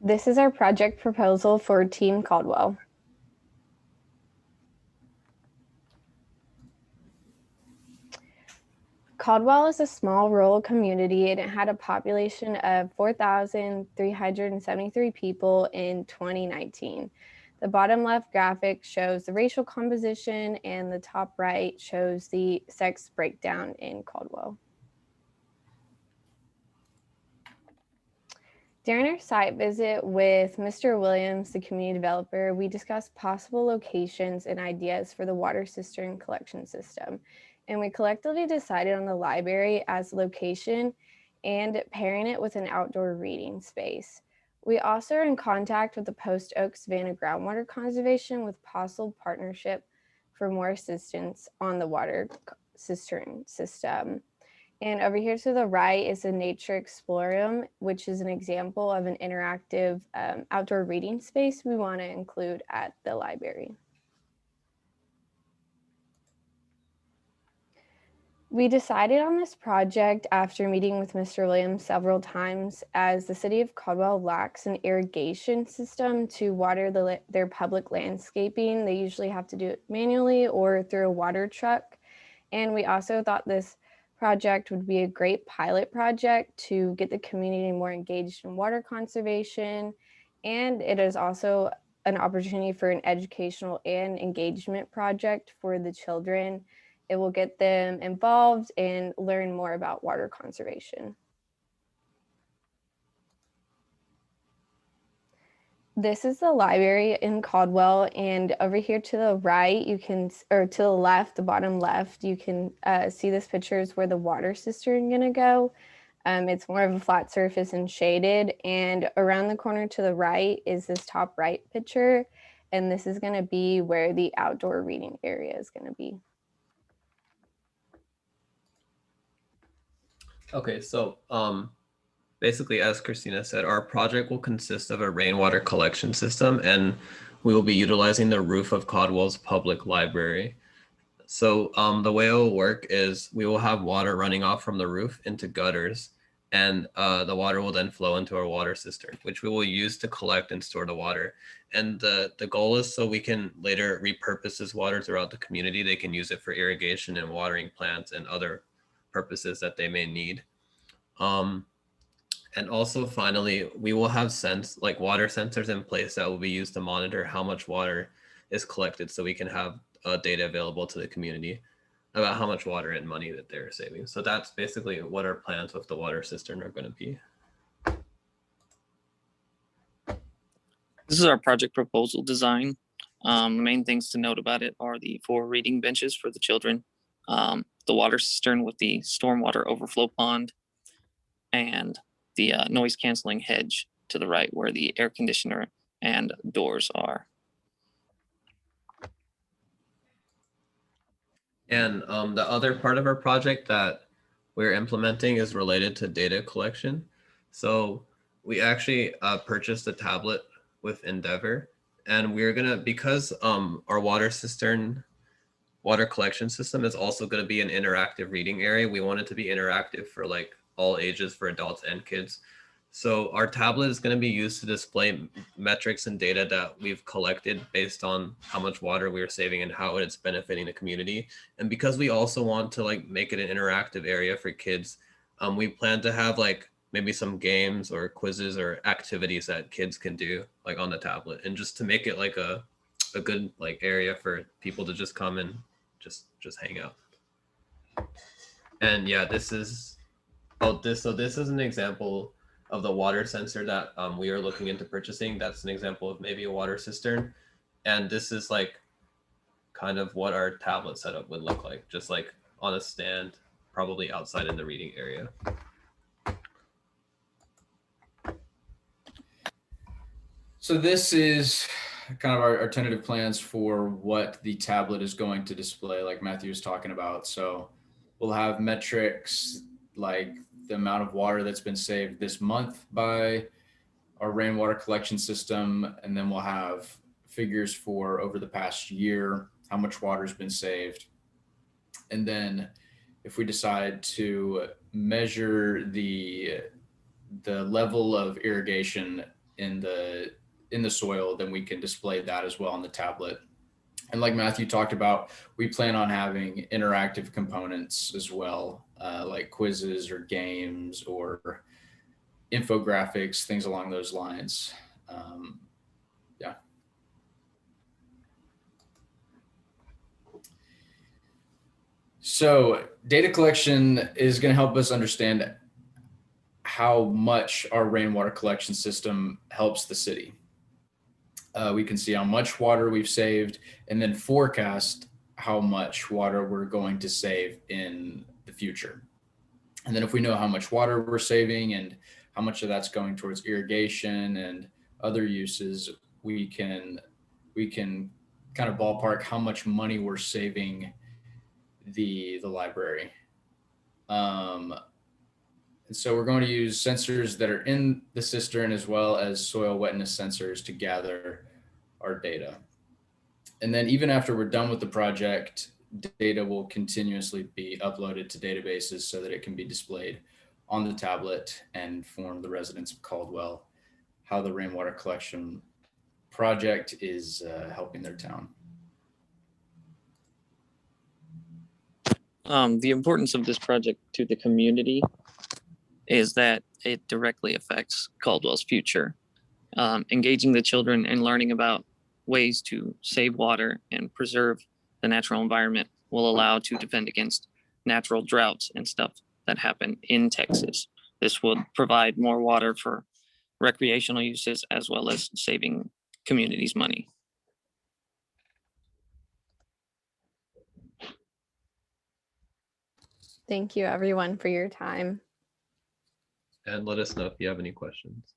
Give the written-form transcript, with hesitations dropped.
This is our project proposal for Team Caldwell. Caldwell is a small rural community and it had a population of 4,373 people in 2019. The bottom left graphic shows the racial composition and the top right shows the sex breakdown in Caldwell. During our site visit with Mr. Williams, the community developer, we discussed possible locations and ideas for the water cistern collection system. And we collectively decided on the library as a location and pairing it with an outdoor reading space. We also are in contact with the Post Oak Savannah Groundwater Conservation with possible partnership for more assistance on the water cistern system. And over here to the right is the Nature Explorium, which is an example of an interactive outdoor reading space we want to include at the library. We decided on this project after meeting with Mr. Williams several times, as the city of Caldwell lacks an irrigation system to water their public landscaping. They usually have to do it manually or through a water truck. And we also thought this project would be a great pilot project to get the community more engaged in water conservation. And it is also an opportunity for an educational and engagement project for the children. It will get them involved and learn more about water conservation. This is the library in Caldwell, and over here to the right, or to the left, the bottom left, you can see this picture is where the water cistern is gonna go. It's more of a flat surface and shaded, and around the corner to the right is this top right picture, and this is gonna be where the outdoor reading area is gonna be. Okay, so basically, as Christina said, our project will consist of a rainwater collection system, and we will be utilizing the roof of Caldwell's public library. So the way it will work is we will have water running off from the roof into gutters, and the water will then flow into our water cistern, which we will use to collect and store the water. And the goal is so we can later repurpose this water throughout the community. They can use it for irrigation and watering plants and other purposes that they may need. And also, finally, we will have water sensors in place that will be used to monitor how much water is collected, so we can have data available to the community about how much water and money that they're saving. So that's basically what our plans with the water cistern are going to be. This is our project proposal design. Main things to note about it are the 4 reading benches for the children, the water cistern with the stormwater overflow pond, and the noise canceling hedge to the right where the air conditioner and doors are. And the other part of our project that we're implementing is related to data collection. So we actually purchased a tablet with Endeavor, and we're gonna, because our water collection system is also going to be an interactive reading area. We want it to be interactive for like all ages, for adults and kids. So our tablet is going to be used to display metrics and data that we've collected based on how much water we are saving and how it's benefiting the community. And because we also want to like make it an interactive area for kids, we plan to have like maybe some games or quizzes or activities that kids can do like on the tablet, and just to make it like a good like area for people to just come and just hang out. And yeah, this is an example of the water sensor that we are looking into purchasing. That's an example of maybe a water cistern, and this is like kind of what our tablet setup would look like, just like on a stand, probably outside in the reading area. So this is kind of our tentative plans for what the tablet is going to display, like Matthew was talking about. So we'll have metrics like the amount of water that's been saved this month by our rainwater collection system. And then we'll have figures for over the past year, how much water has been saved. And then if we decide to measure the level of irrigation in the soil, then we can display that as well on the tablet. And like Matthew talked about, we plan on having interactive components as well, like quizzes or games or infographics, things along those lines. Yeah. So data collection is going to help us understand how much our rainwater collection system helps the city. We can see how much water we've saved and then forecast how much water we're going to save in the future. And then if we know how much water we're saving and how much of that's going towards irrigation and other uses, we can kind of ballpark how much money we're saving the library. And so we're going to use sensors that are in the cistern as well as soil wetness sensors to gather our data. And then even after we're done with the project, data will continuously be uploaded to databases so that it can be displayed on the tablet and inform the residents of Caldwell how the rainwater collection project is helping their town. The importance of this project to the community is that it directly affects Caldwell's future. Engaging the children and learning about ways to save water and preserve the natural environment will allow to defend against natural droughts and stuff that happen in Texas. This will provide more water for recreational uses as well as saving communities money. Thank you everyone for your time. And let us know if you have any questions.